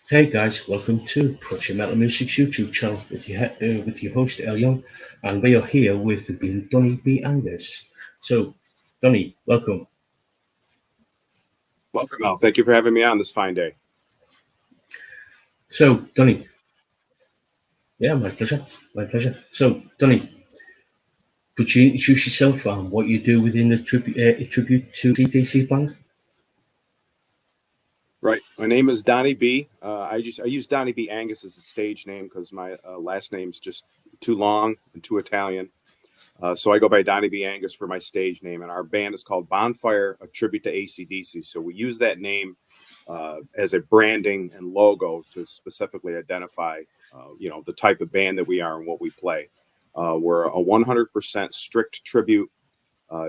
Hey guys, welcome to Project Metal Music's YouTube channel with your host El Young, and we are here with the being Donnie B. Angus. So, Donnie, welcome. Welcome, Al. Thank you for having me on this fine day. So, Donnie, yeah, my pleasure. So, Donnie, could you introduce yourself and what you do within the tribute to CDC band? Right. My name is Donnie B. I use Donnie B. Angus as a stage name because my last name's just too long and too Italian. So I go by Donnie B. Angus for my stage name, and our band is called Bonfire, a tribute to ACDC. So we use that name as a branding and logo to specifically identify, the type of band that we are and what we play. We're a 100% strict tribute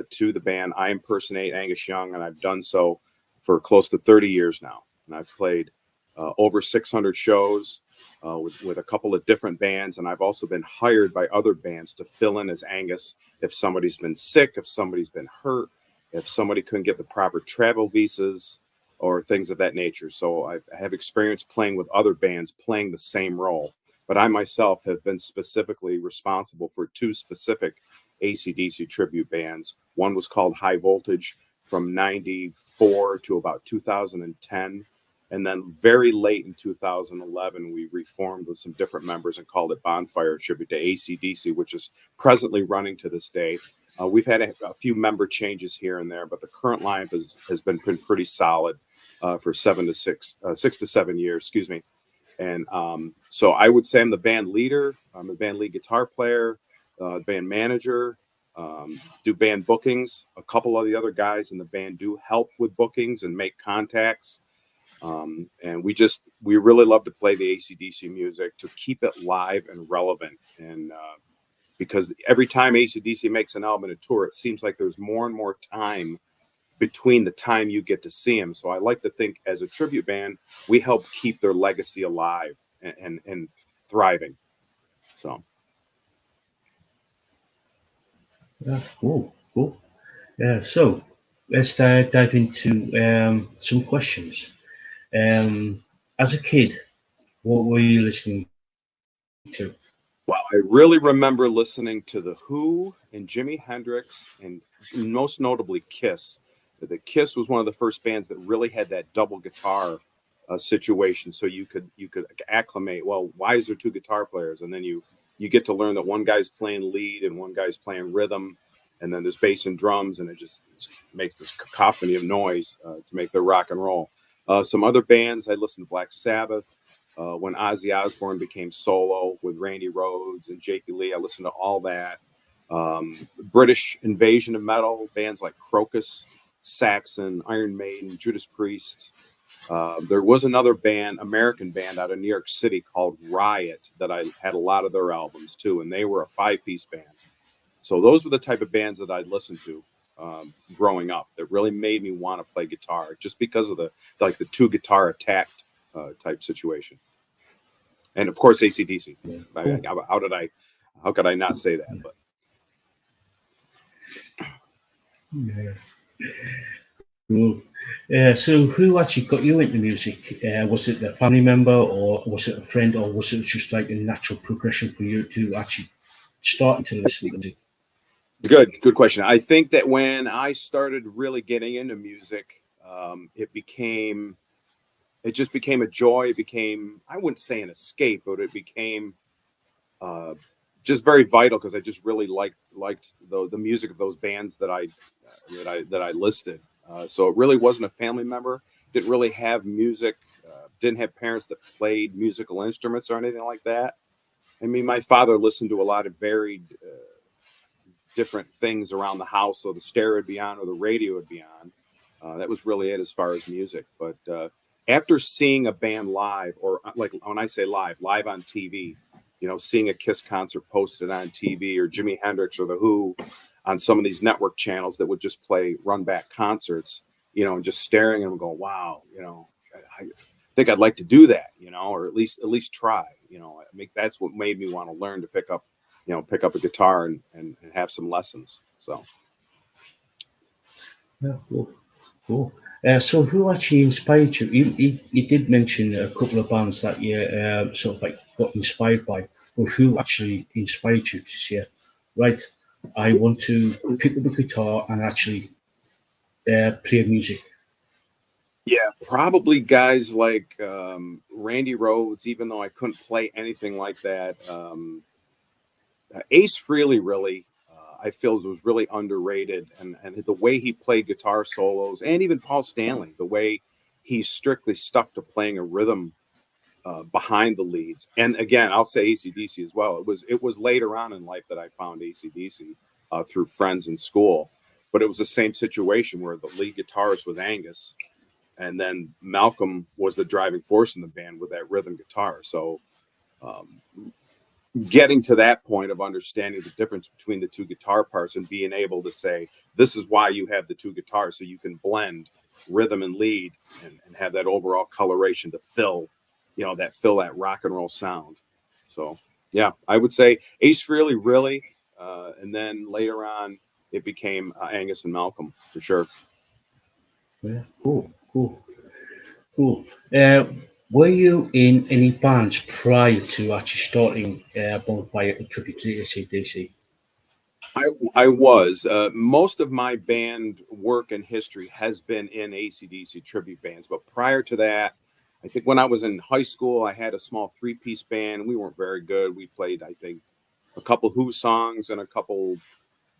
to the band. I impersonate Angus Young, and I've done so for close to 30 years now. And I've played over 600 shows with a couple of different bands. And I've also been hired by other bands to fill in as Angus if somebody's been sick, if somebody's been hurt, if somebody couldn't get the proper travel visas or things of that nature. So I have experience playing with other bands playing the same role. But I myself have been specifically responsible for two specific ACDC tribute bands. One was called High Voltage from 94 to about 2010. And then very late in 2011, we reformed with some different members and called it Bonfire Tribute to ACDC, which is presently running to this day. We've had a few member changes here and there, but the current lineup has been pretty solid for 6 to 7 years, excuse me. And so I would say I'm the band leader. I'm the band lead guitar player, band manager, do band bookings. A couple of the other guys in the band do help with bookings and make contacts. And we really love to play the ACDC music to keep it live and relevant. And because every time ACDC makes an album and a tour, it seems like there's more and more time between the time you get to see them. So I like to think as a tribute band, we help keep their legacy alive and thriving. So. Yeah, cool. Yeah, so let's dive into some questions. As a kid, what were you listening to? Well, I really remember listening to The Who and Jimi Hendrix and most notably Kiss. The Kiss was one of the first bands that really had that double guitar situation. So you could acclimate, well, why is there two guitar players? And then you get to learn that one guy's playing lead and one guy's playing rhythm. And then there's bass and drums, and it just makes this cacophony of noise to make their rock and roll. Some other bands, I listened to Black Sabbath. When Ozzy Osbourne became solo with Randy Rhoads and Jakey Lee, I listened to all that. British invasion of metal, bands like Crocus, Saxon, Iron Maiden, Judas Priest. There was another band, American band out of New York City called Riot that I had a lot of their albums too, and they were a 5-piece band. So those were the type of bands that I'd listened to growing up that really made me want to play guitar just because of the two guitar attack type situation. And of course, ACDC. Yeah, How could I not say that? But yeah. Cool. So who actually got you into music? Was it a family member, or was it a friend, or was it just like a natural progression for you to actually start to listen to music? good question. I think that when I started really getting into music, it just became a joy. It became, I wouldn't say an escape, but it became uh, just very vital because I just really liked the music of those bands that I listed. So it really wasn't a family member. Didn't really have music. Didn't have parents that played musical instruments or anything like that. I mean, my father listened to a lot of varied different things around the house, so the stereo would be on or the radio would be on. That was really it as far as music. But after seeing a band live, or like when I say live on TV, seeing a Kiss concert posted on TV, or Jimi Hendrix or The Who on some of these network channels that would just play run back concerts, and just staring at them going, wow, I think I'd like to do that, or at least try, I think that's what made me want to learn to pick up a guitar and have some lessons. So. Yeah, cool. So who actually inspired you? You did mention a couple of bands that you sort of like got inspired by, but who actually inspired you to say, right, I want to pick up a guitar and actually play music? Yeah, probably guys like Randy Rhoads, even though I couldn't play anything like that. Ace Frehley really, I feel was really underrated, and the way he played guitar solos, and even Paul Stanley, the way he strictly stuck to playing a rhythm behind the leads. And again, I'll say ACDC as well. It was later on in life that I found ACDC through friends in school, but it was the same situation where the lead guitarist was Angus, and then Malcolm was the driving force in the band with that rhythm guitar. So um, getting to that point of understanding the difference between the two guitar parts and being able to say, this is why you have the two guitars, so you can blend rhythm and lead and have that overall coloration to fill that rock and roll sound. So yeah, I would say Ace Frehley really, and then later on it became Angus and Malcolm for sure. Yeah, cool, cool, cool. Uh, were you in any bands prior to actually starting Bonfire and Tribute to AC/DC? I was. Most of my band work and history has been in ACDC tribute bands. But prior to that, I think when I was in high school, I had a small three-piece band. We weren't very good. We played, I think, a couple Who songs and a couple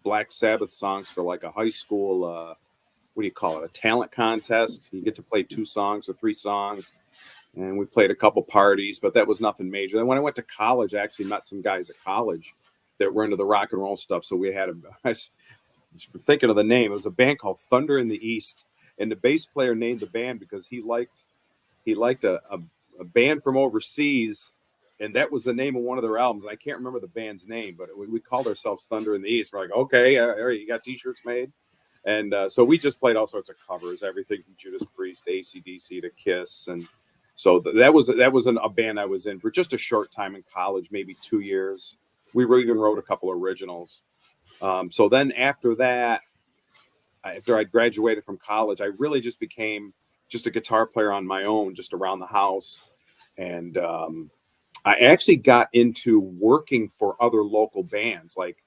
Black Sabbath songs for like a high school, what do you call it, a talent contest. You get to play two songs or three songs. And we played a couple parties, but that was nothing major. Then when I went to college, I actually met some guys at college that were into the rock and roll stuff. So we had I was thinking of the name. It was a band called Thunder in the East, and the bass player named the band because he liked a band from overseas, and that was the name of one of their albums. I can't remember the band's name, but we called ourselves Thunder in the East. We're like, okay, all right, you got T-shirts made, and so we just played all sorts of covers, everything from Judas Priest, AC/DC to Kiss, and so a band I was in for just a short time in college, maybe 2 years. We even wrote a couple originals. So then after that, after I graduated from college, I really just became just a guitar player on my own, just around the house. And I actually got into working for other local bands. Like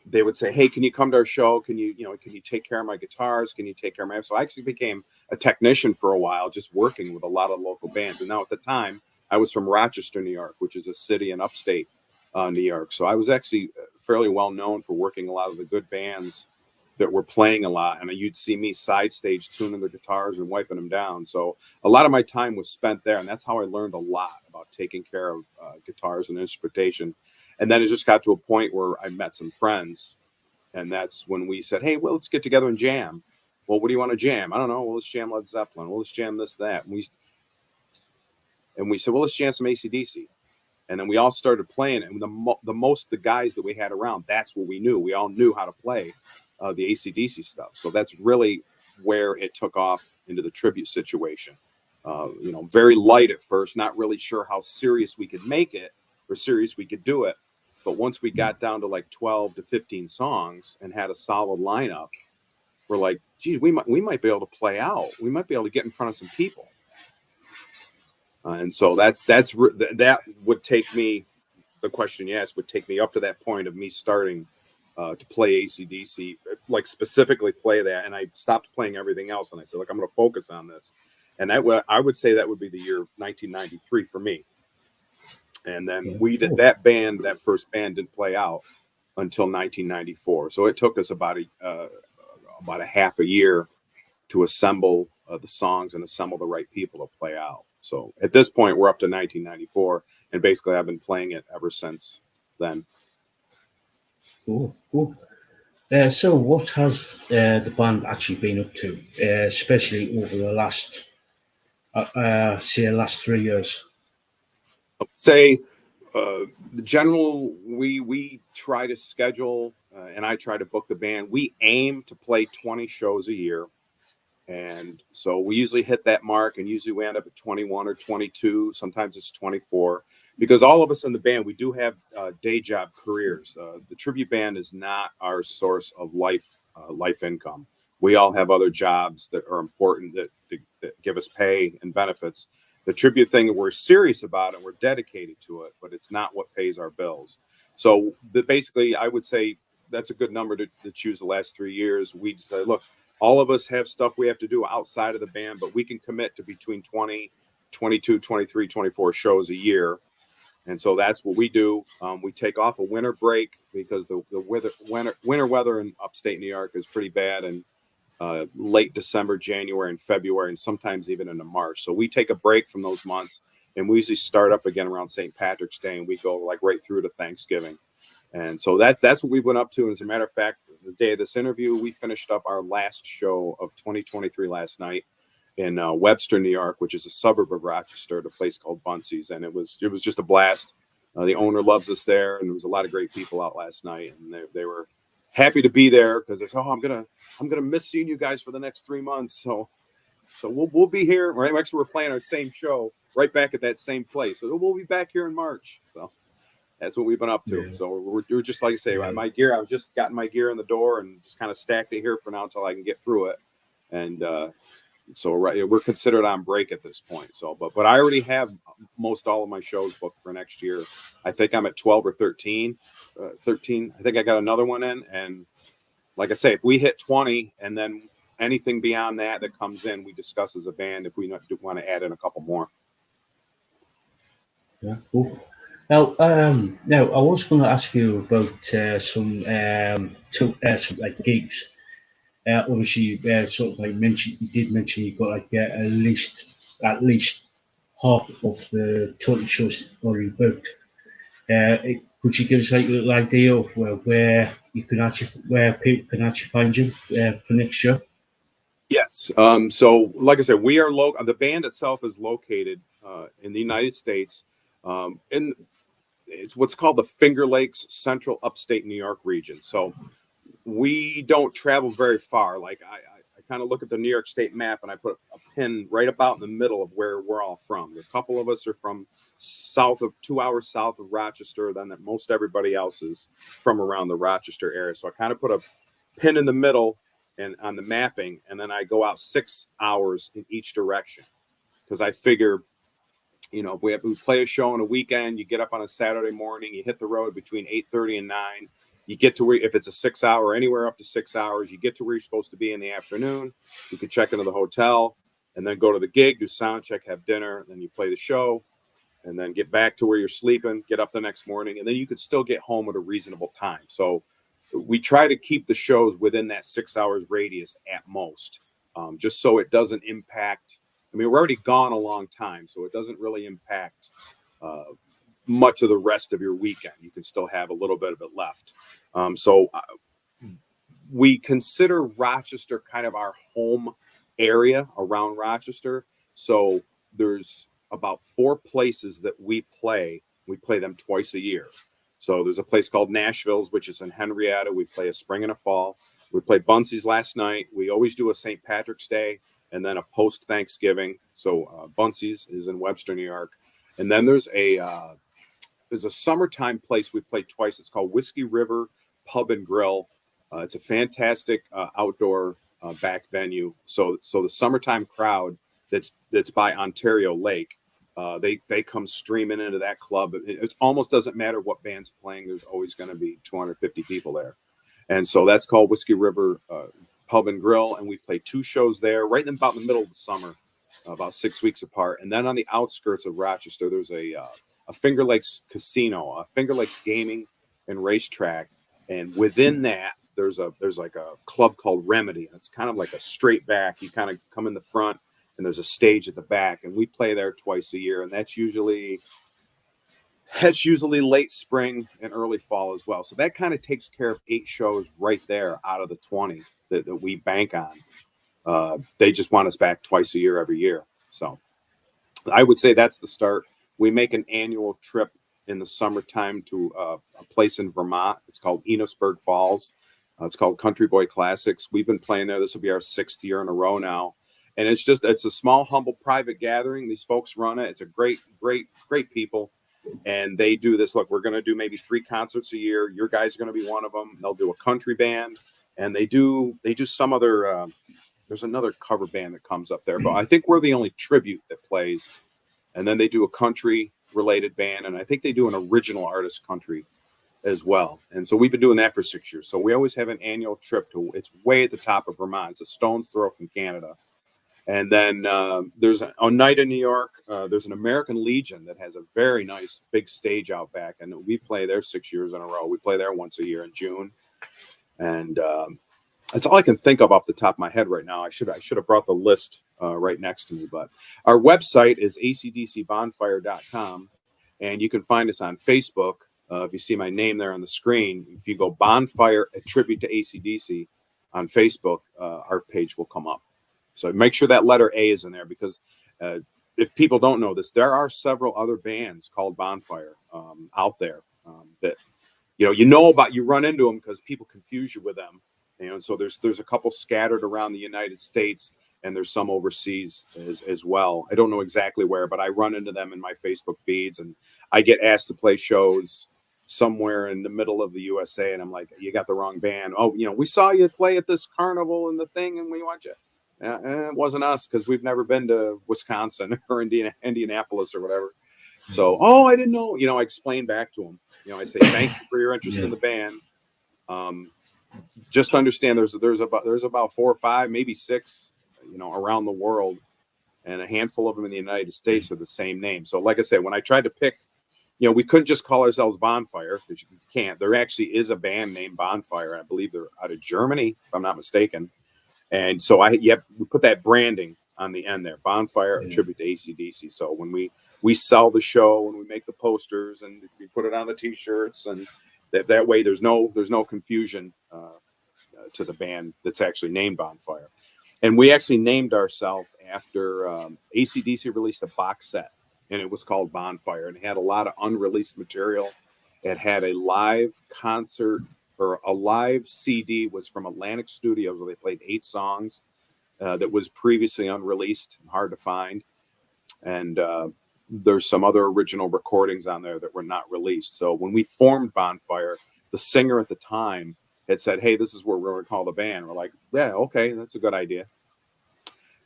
they would say, "Hey, can you come to our show? Can you take care of my guitars? Can you take care of my?" So I actually became a technician for a while, just working with a lot of local bands. And now at the time, I was from Rochester, New York, which is a city in upstate New York. So I was actually fairly well known for working a lot of the good bands that were playing a lot. And you'd see me side stage tuning their guitars and wiping them down. So a lot of my time was spent there, and that's how I learned a lot about taking care of guitars and instrumentation. And then it just got to a point where I met some friends, and that's when we said, "Hey, well, let's get together and jam." Well, what do you want to jam? I don't know. Well, let's jam Led Zeppelin. Well, let's jam this, that. And we said, well, let's jam some AC/DC. And then we all started playing it. And the guys that we had around, that's what we knew. We all knew how to play the AC/DC stuff. So that's really where it took off into the tribute situation. Very light at first, not really sure how serious we could make it or serious we could do it. But once we got down to like 12 to 15 songs and had a solid lineup, we're like, geez, we might be able to play out. We might be able to get in front of some people. And so that would take me. The question you asked would take me up to that point of me starting to play AC/DC, like specifically play that. And I stopped playing everything else, and I said, "Look, I'm going to focus on this." And I would say that would be the year 1993 for me. And then Yeah, we did cool. that first band didn't play out until 1994. So it took us about a half a year to assemble the songs and assemble the right people to play out. So at this point, we're up to 1994, and basically I've been playing it ever since then. Cool, cool. So, what has the band actually been up to, especially over the last, say, last 3 years? Say the general, we try to schedule, and I try to book the band. We aim to play 20 shows a year. And so we usually hit that mark, and usually we end up at 21 or 22. Sometimes it's 24, because all of us in the band, we do have day job careers. The tribute band is not our source of life income. we all have other jobs that are important that give us pay and benefits. The tribute thing, we're serious about it, we're dedicated to it, but it's not what pays our bills. So basically, I would say that's a good number to choose the last 3 years. We say, look, all of us have stuff we have to do outside of the band, but we can commit to between 20, 22, 23, 24 shows a year. And so that's what we do. We take off a winter break because the winter weather in upstate New York is pretty bad, and late December, January, and February, and sometimes even into March. So we take a break from those months, and we usually start up again around St. Patrick's Day, and we go like right through to Thanksgiving. And so that's what we went up to. And as a matter of fact, the day of this interview, we finished up our last show of 2023 last night in Webster, New York, which is a suburb of Rochester, at a place called Buncey's, and it was just a blast. The owner loves us there, and there was a lot of great people out last night, and they were happy to be there because they said, "Oh, I'm gonna miss seeing you guys for the next 3 months." So we'll be here. Right, actually, we're playing our same show right back at that same place, so we'll be back here in March. So that's what we've been up to. Yeah. So we're just like I say, my gear. I was just gotten my gear in the door and just kind of stacked it here for now until I can get through it, and. So we're considered on break at this point. So, but I already have most all of my shows booked for next year. I think I'm at 12 or 13. 13. I think I got another one in. And like I say, if we hit 20 and then anything beyond that comes in, we discuss as a band if we want to add in a couple more. Yeah, cool. Now I was going to ask you about some like gigs. Obviously, sort of like you did mention you got like at least half of the total shows already booked. Could you give us like a little idea of where people can actually find you for next year? Yes. So like I said, we are local. The band itself is located in the United States, in it's what's called the Finger Lakes Central Upstate New York region. So we don't travel very far. Like I kind of look at the New York State map and I put a pin right about in the middle of where we're all from. A couple of us are from 2 hours south of Rochester, then that most everybody else is from around the Rochester area. So I kind of put a pin in the middle and on the mapping, and then I go out 6 hours in each direction because I figure, if we play a show on a weekend, you get up on a Saturday morning, you hit the road between 8:30 and 9. You get to where, if it's a 6 hour, anywhere up to 6 hours, you get to where you're supposed to be in the afternoon. You can check into the hotel and then go to the gig, do sound check, have dinner, and then you play the show, and then get back to where you're sleeping, get up the next morning, and then you could still get home at a reasonable time. So we try to keep the shows within that 6 hours radius at most, just so it doesn't impact. I mean, we're already gone a long time, so it doesn't really impact much of the rest of your weekend. You can still have a little bit of it left. So we consider Rochester kind of our home area around Rochester. So there's about 4 places that we play. We play them twice a year. So there's a place called Nashville's, which is in Henrietta. We play a spring and a fall. We played Buncey's last night. We always do a St. Patrick's Day and then a post Thanksgiving. So Buncey's is in Webster, New York. And then there's a summertime place we play twice. It's called Whiskey River Pub and Grill. It's a fantastic outdoor back venue. So the summertime crowd that's by Ontario Lake, they come streaming into that club. It almost doesn't matter what band's playing. There's always going to be 250 people there. And so that's called Whiskey River Pub and Grill. And we play 2 shows there right in about the middle of the summer, about 6 weeks apart. And then on the outskirts of Rochester, there's a Finger Lakes casino, a Finger Lakes gaming and racetrack. And within that, there's like a club called Remedy. And it's kind of like a straight back. You kind of come in the front and there's a stage at the back, and we play there twice a year. And that's usually late spring and early fall as well. So that kind of takes care of 8 shows right there out of the 20 that we bank on. They just want us back twice a year, every year. So I would say that's the start. We make an annual trip in the summertime to a place in Vermont. It's called Enosburg Falls. It's called Country Boy Classics. We've been playing there. This will be our 6th year in a row now. And it's a small, humble, private gathering. These folks run it. It's a great people. And they do this. Look, we're going to do maybe 3 concerts a year. Your guys are going to be one of them. They'll do a country band. and they do some other. There's another cover band that comes up there, but I think we're the only tribute that plays. And then they do a country related band, and I think they do an original artist country as well. And so we've been doing that for 6 years. So we always have an annual trip to. It's way at the top of Vermont. It's a stone's throw from Canada. And then there's a night in New York. There's an American Legion that has a very nice big stage out back, and we play there 6 years in a row. We play there once a year in June, and that's all I can think of off the top of my head right now. I should have brought the list right next to me, but our website is acdcbonfire.com, and you can find us on Facebook. If you see my name there on the screen, if you go Bonfire, a tribute to ACDC on Facebook, our page will come up. So make sure that letter A is in there, because if people don't know this, there are several other bands called Bonfire out there that you run into them because people confuse you with them. So there's a couple scattered around the United States, and there's some overseas as well. I don't know exactly where, but I run into them in my Facebook feeds, and I get asked to play shows somewhere in the middle of the USA, and I'm like, you got the wrong band. Oh, we saw you play at this carnival and the thing, and we want you. It wasn't us, because we've never been to Wisconsin or Indianapolis or whatever. So, I didn't know. I explain back to them. I say, thank you for your interest in the band. Just understand there's about 4 or 5, maybe 6, around the world, and a handful of them in the United States are the same name. So, like I said, when I tried to pick, we couldn't just call ourselves Bonfire, because you can't. There actually is a band named Bonfire. I believe they're out of Germany, if I'm not mistaken. And so we put that branding on the end there, Bonfire, a tribute to ACDC. So when we sell the show, and we make the posters, and we put it on the T-shirts, and that way there's no confusion to the band that's actually named Bonfire. And we actually named ourselves after ACDC released a box set, and it was called Bonfire, and it had a lot of unreleased material. It had a live concert, or a live CD was from Atlantic Studios, where they played 8 songs that was previously unreleased and hard to find. And there's some other original recordings on there that were not released. So when we formed Bonfire, the singer at the time had said, hey, this is what we're going to call the band. We're like, yeah, okay, that's a good idea.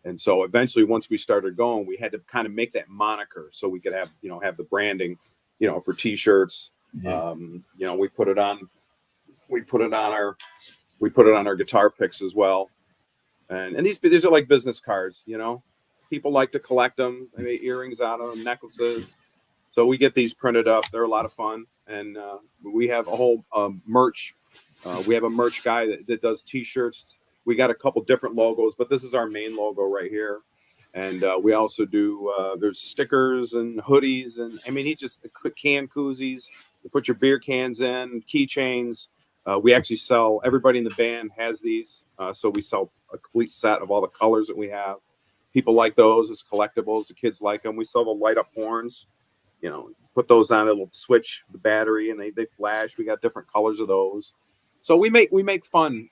And so eventually, once we started going, we had to kind of make that moniker so we could have the branding, for T-shirts. Yeah. We put it on our guitar picks as well. And these are like business cards, people like to collect them. They make earrings out of them, necklaces. So we get these printed up. They're a lot of fun. And we have a whole merch. We have a merch guy that does T-shirts. We got a couple different logos, but this is our main logo right here. And we also do, there's stickers and hoodies. And he just can koozies. You put your beer cans in, keychains. We actually sell, everybody in the band has these. So we sell a complete set of all the colors that we have. People like those as collectibles. The kids like them. We sell the light up horns. Put those on, it'll switch the battery, and they flash. We got different colors of those. So we make fun.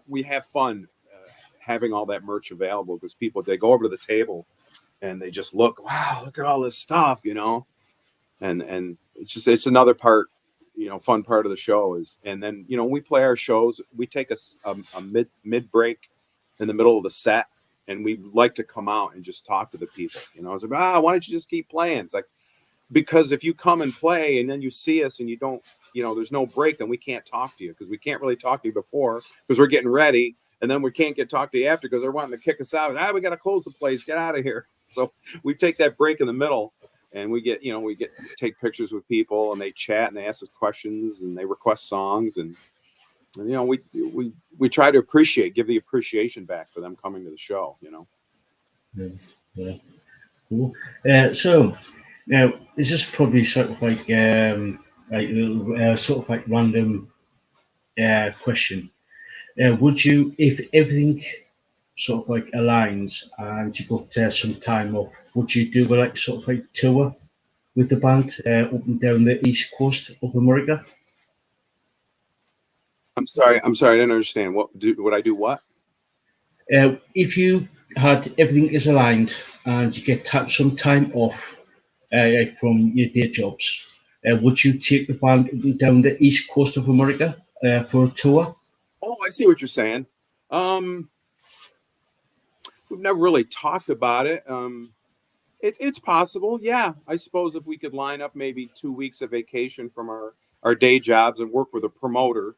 We have fun having all that merch available, because they go over to the table and they just look at all this stuff, and it's another part, fun part of the show is. And then we play our shows. We take a mid break in the middle of the set, and we like to come out and just talk to the people. It's like, why don't you just keep playing? It's like, because if you come and play and then you see us and you don't, there's no break, then we can't talk to you, because we can't really talk to you before, because we're getting ready, and then we can't talk to you after, because they're wanting to kick us out. We got to close the place, get out of here. So we take that break in the middle, and we take pictures with people, and they chat and they ask us questions and they request songs, and we try to give the appreciation back for them coming to the show. Yeah. Cool. So now, is this probably sort of like sort of like random question? Would you, if everything sort of like aligns and you got some time off, would you do like sort of like tour with the band up and down the east coast of America? I'm sorry, I didn't understand. Would I do what? If you had everything is aligned and you get some time off like from your day jobs, would you take the band up and down the east coast of America for a tour? Oh, I see what you're saying. Um, we've never really talked about it. It's possible, yeah. I suppose if we could line up maybe 2 weeks of vacation from our day jobs and work with a promoter,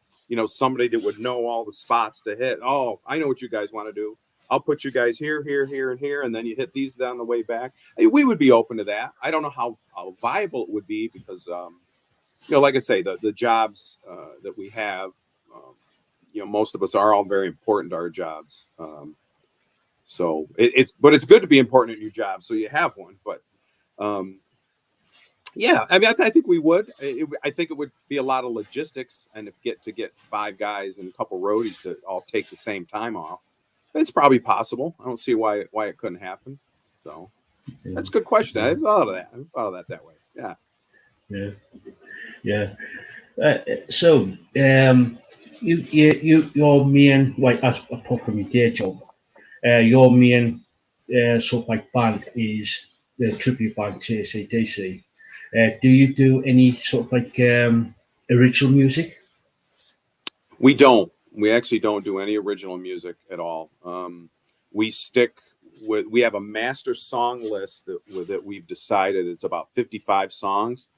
somebody that would know all the spots to hit. Oh, I know what you guys want to do. I'll put you guys here, here, here, and here, and then you hit these down the way back. We would be open to that. I don't know how viable it would be because, like I say, the jobs that we have, most of us are all very important to our jobs. So but it's good to be important at your job. So you have one, but um, yeah, I mean, I think we would. I think it would be a lot of logistics, and if get 5 guys and a couple roadies to all take the same time off, it's probably possible. I don't see why it couldn't happen. So Yeah, that's a good question. I thought of that. I thought of that way. Yeah. yeah, yeah. So, your main, like, as apart from your day job, your main sort of like band is the tribute band to AC/DC. Do you do any sort of like original music? We don't. We actually don't do any original music at all. We stick with. We have a master song list that we've decided it's about 55 songs.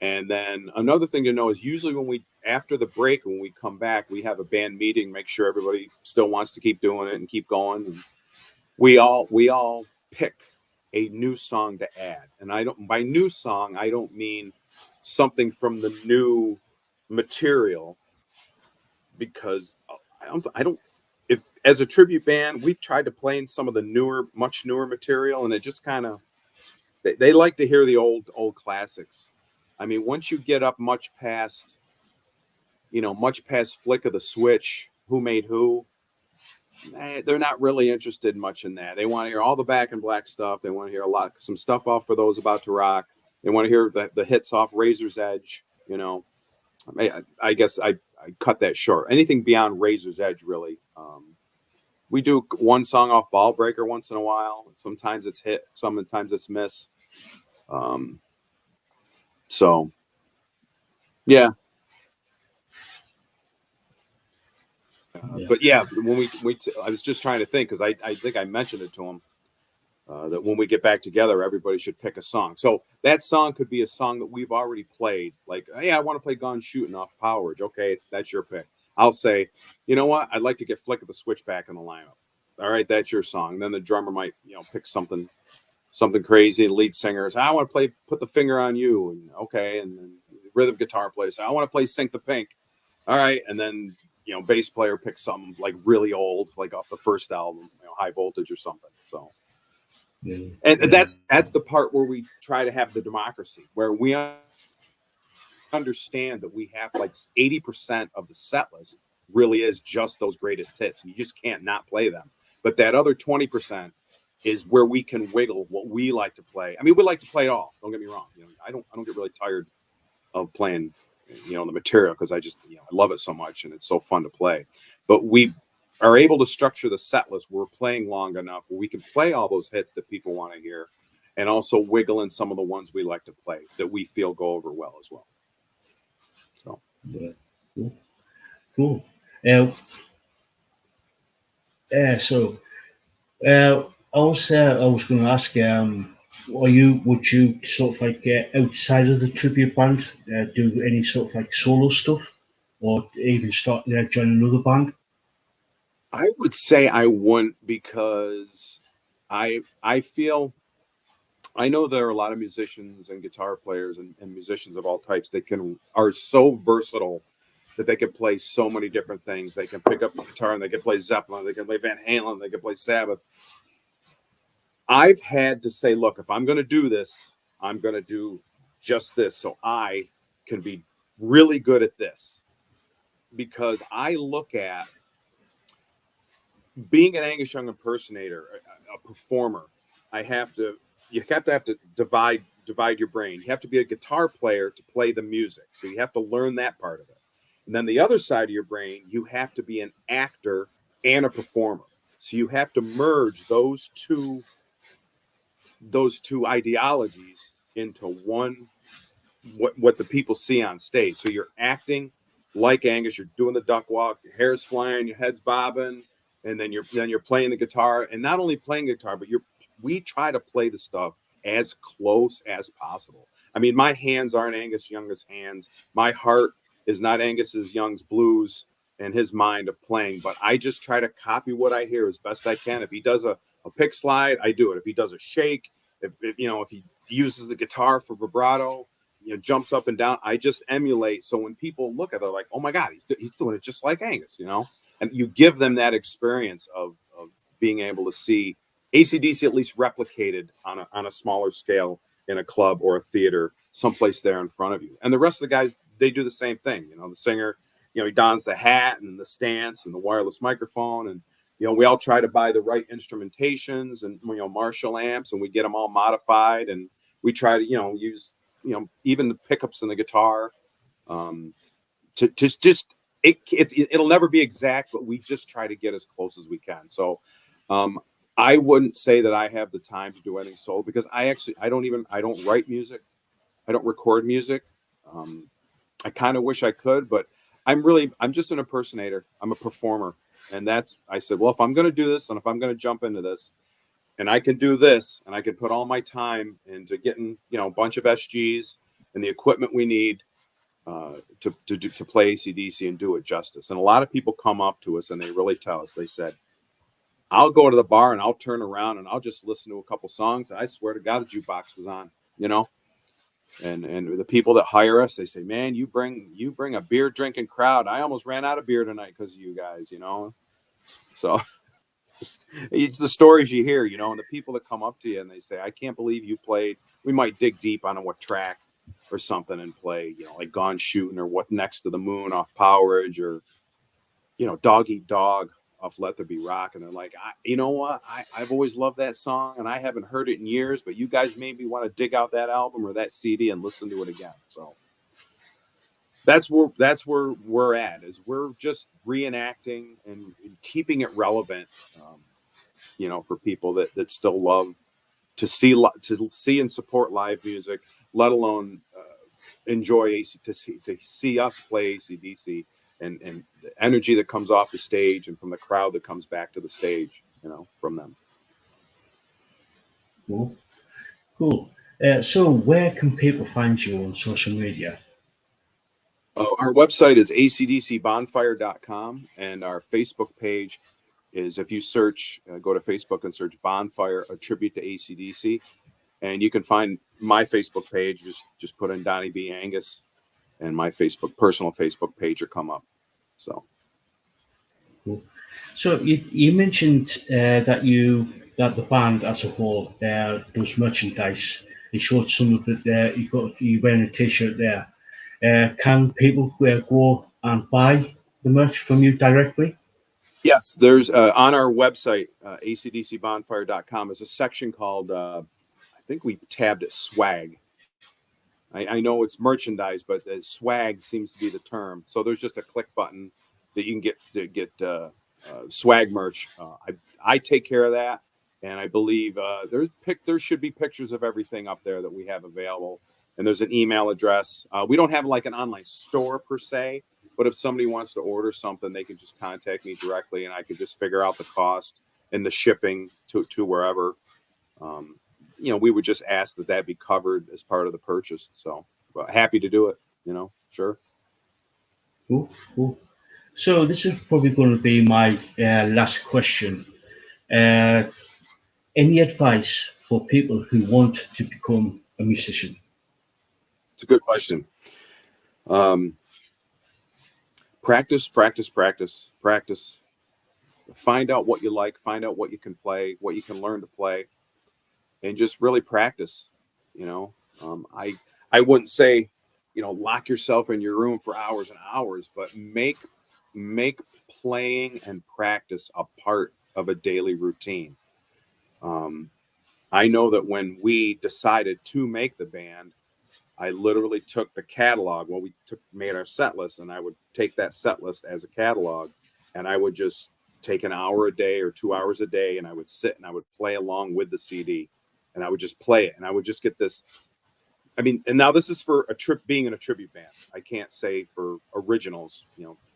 And then another thing to know is usually when we after the break when we come back, we have a band meeting, make sure everybody still wants to keep doing it and keep going. And we all pick a new song to add. And I don't by new song I don't mean something from the new material because I don't if as a tribute band we've tried to play in some of the much newer material and it just kind of they like to hear the old classics. I mean, once you get up much past flick of the switch, who made who, they're not really interested much in that. They want to hear all the Back in Black stuff. They want to hear some stuff off For Those About to Rock. They want to hear the hits off Razor's Edge. I guess I cut that short. Anything beyond Razor's Edge, really. We do one song off Ball Breaker once in a while. Sometimes it's hit, sometimes it's miss. Um, so yeah, Yeah, but yeah, when I was just trying to think because I think I mentioned it to him that when we get back together, everybody should pick a song. So that song could be a song that we've already played. Like, hey, I want to play Gun Shooting off Power Ridge. Okay, that's your pick. I'll say, you know what? I'd like to get Flick of the Switch back in the lineup. All right, that's your song. Then the drummer might, pick something crazy. The lead singer is, I want to Put the Finger on You. And okay, and then the rhythm guitar player says, I want to play Sink the Pink. All right, and then bass player picks something like really old, like off the first album, High Voltage or something. So yeah, and yeah, that's the part where we try to have the democracy, where we understand that we have like 80% of the set list really is just those greatest hits. You just can't not play them. But that other 20% is where we can wiggle what we like to play. I mean, we like to play it all. Don't get me wrong. I don't get really tired of playing, the material because I just, I love it so much and it's so fun to play. But we are able to structure the set list. We're playing long enough where we can play all those hits that people want to hear and also wiggle in some of the ones we like to play that we feel go over well as well. So yeah. Cool. Cool. Uh, so, I was going to ask, would you sort of like outside of the tribute band do any sort of like solo stuff, or even start join another band? I would say I wouldn't because I feel I know there are a lot of musicians and guitar players and musicians of all types that are so versatile that they can play so many different things. They can pick up the guitar and they can play Zeppelin, they can play Van Halen, they can play Sabbath. I've had to say, look, if I'm going to do this, I'm going to do just this so I can be really good at this because I look at being an Angus Young impersonator, a performer. I have to you have to divide your brain. You have to be a guitar player to play the music. So you have to learn that part of it. And then the other side of your brain, you have to be an actor and a performer. So you have to merge those two ideologies into one what the people see on stage. So you're acting like Angus, you're doing the duck walk, your hair's flying, your head's bobbing, and then you're playing the guitar, and not only playing guitar, but we try to play the stuff as close as possible. I mean, my hands aren't Angus Young's hands. My heart is not Angus Young's blues and his mind of playing, but I just try to copy what I hear as best I can. If he does a pick slide, I do it. If he does a shake, if he uses the guitar for vibrato, jumps up and down, I just emulate. So when people look at it, they're like, oh my God, he's doing it just like Angus, and you give them that experience of being able to see AC/DC at least replicated on a smaller scale in a club or a theater, someplace there in front of you. And the rest of the guys, they do the same thing. The singer, he dons the hat and the stance and the wireless microphone, and we all try to buy the right instrumentations and Marshall amps, and we get them all modified, and we try to use even the pickups in the guitar, to just it'll never be exact, but we just try to get as close as we can. So I wouldn't say that I have the time to do anything solo, because I don't write music, I don't record music. I kind of wish I could, but I'm just an impersonator. I'm a performer. And I said, well, if I'm going to do this and if I'm going to jump into this and I can do this and I can put all my time into getting, a bunch of SGs and the equipment we need to play AC/DC and do it justice. And a lot of people come up to us and they really tell us, they said, I'll go to the bar and I'll turn around and I'll just listen to a couple songs. And I swear to God, the jukebox was on, And the people that hire us, they say, man, you bring a beer drinking crowd. I almost ran out of beer tonight because of you guys, So it's the stories you hear, and the people that come up to you and they say, I can't believe you played. We might dig deep on what track or something and play, like Gone Shooting or What Next to the Moon off Powerage, or, Dog Eat Dog off Let There Be Rock. And they're like, you know what? I've always loved that song and I haven't heard it in years, but you guys maybe want to dig out that album or that CD and listen to it again. So that's where we're at, is we're just reenacting and keeping it relevant, for people that still love to see and support live music, let alone enjoy to see us play AC/DC, and the energy that comes off the stage and from the crowd that comes back to the stage, from them. Cool. So where can people find you on social media? Our website is acdcbonfire.com, and our Facebook page is, if you search, go to Facebook and search Bonfire, a tribute to AC/DC, and you can find my Facebook page. Just put in Donnie B. Angus, and my personal Facebook page will come up. So. Cool. So you mentioned that the band as a whole does merchandise. You showed some of it there. You wearing a T-shirt there. Can people go and buy the merch from you directly? Yes, there's on our website, acdcbonfire.com, is a section called, I think we tabbed it swag. I know it's merchandise, but swag seems to be the term. So there's just a click button that you can get swag merch. I take care of that, and I believe there should be pictures of everything up there that we have available. And there's an email address. We don't have like an online store per se, but if somebody wants to order something, they can just contact me directly, and I could just figure out the cost and the shipping to wherever. We would just ask that be covered as part of the purchase. So happy to do it, sure. Cool. So this is probably going to be my last question. Uh, any advice for people who want to become a musician? It's a good question. Practice. Find out what you like, find out what you can play, what you can learn to play, and just really practice. I wouldn't say, lock yourself in your room for hours and hours, but make playing and practice a part of a daily routine. I know that when we decided to make the band, I literally took the catalog. Well, made our set list, and I would take that set list as a catalog, and I would just take an hour a day or 2 hours a day, and I would sit and I would play along with the CD, and I would just play it, and I would just get this I mean, and now this is for being in a tribute band. I can't say for originals,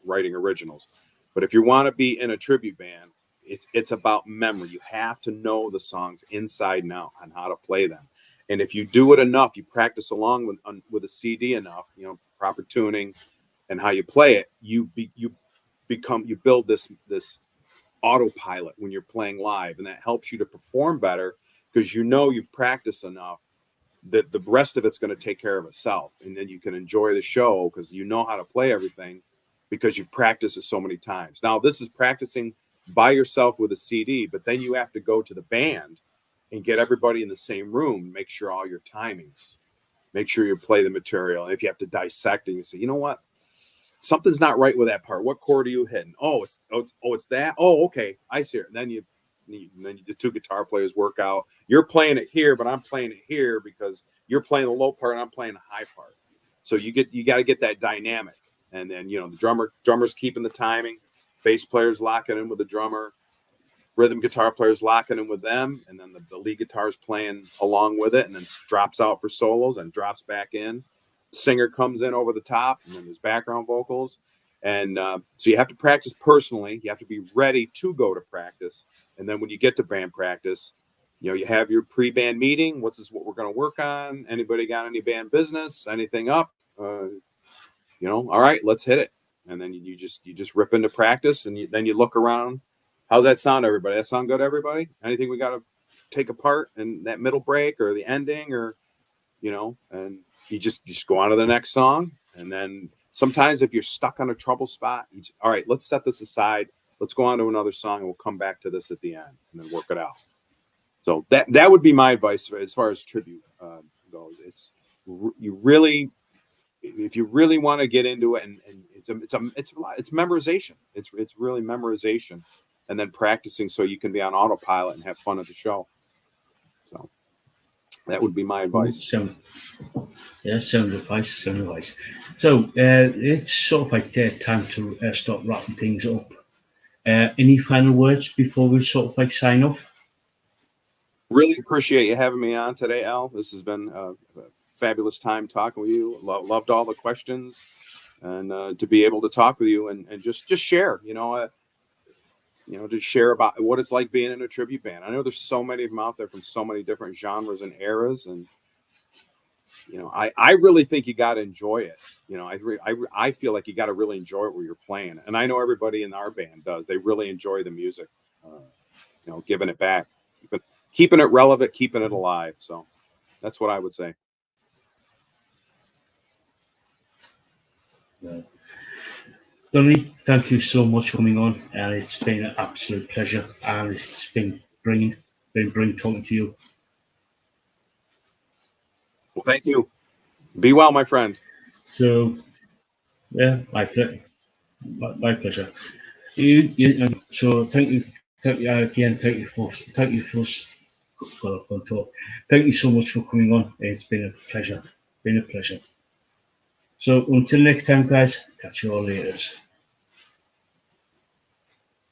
writing originals. But if you want to be in a tribute band, it's about memory. You have to know the songs inside and out on how to play them. And if you do it enough, you practice along with a CD enough, proper tuning and how you play it, you build this autopilot when you're playing live, and that helps you to perform better because you've practiced enough that the rest of it's going to take care of itself, and then you can enjoy the show because you know how to play everything because you've practiced it so many times. Now this is practicing by yourself with a CD, but then you have to go to the band and get everybody in the same room, make sure all your timings, make sure you play the material. And if you have to dissect it, you say, you know what, something's not right with that part. What chord are you hitting? It's that. Oh, okay, I see it. And then the two guitar players work out. You're playing it here, but I'm playing it here because you're playing the low part and I'm playing the high part. So you got to get that dynamic. And then the drummer's keeping the timing, bass players locking in with the drummer, rhythm guitar players locking in with them, and then the lead guitar's playing along with it, and then drops out for solos and drops back in. Singer comes in over the top, and then there's background vocals. And so you have to practice personally. You have to be ready to go to practice. And then when you get to band practice, you have your pre-band meeting. What we're going to work on? Anybody got any band business? Anything up? All right, let's hit it. And then you just rip into practice, and then you look around. How's that sound, everybody? That sound good, everybody? Anything we got to take apart in that middle break or the ending, or and you just go on to the next song. And then sometimes if you're stuck on a trouble spot, all right, let's set this aside. Let's go on to another song, and we'll come back to this at the end, and then work it out. So that would be my advice as far as tribute goes. If you really want to get into it, and it's memorization. It's really memorization, and then practicing so you can be on autopilot and have fun at the show. So that would be my advice. Sound advice. So it's sort of like time to start wrapping things up. Any final words before we sort of like sign off? Really appreciate you having me on today, Al. This has been a fabulous time talking with you. Loved all the questions, and to be able to talk with you and just share, to share about what it's like being in a tribute band. I know there's so many of them out there from so many different genres and eras, and I really think you got to enjoy it. I feel like you got to really enjoy it where you're playing, and I know everybody in our band does. They really enjoy the music, giving it back, keeping it relevant, keeping it alive. So that's what I would say. Donnie, thank you so much for coming on, and it's been an absolute pleasure, and it's been brilliant talking to you. Well, thank you. Be well, my friend. So, yeah, my pleasure. So thank you again. Thank you for talk. Thank you so much for coming on. It's been a pleasure. So until next time, guys. Catch you all later.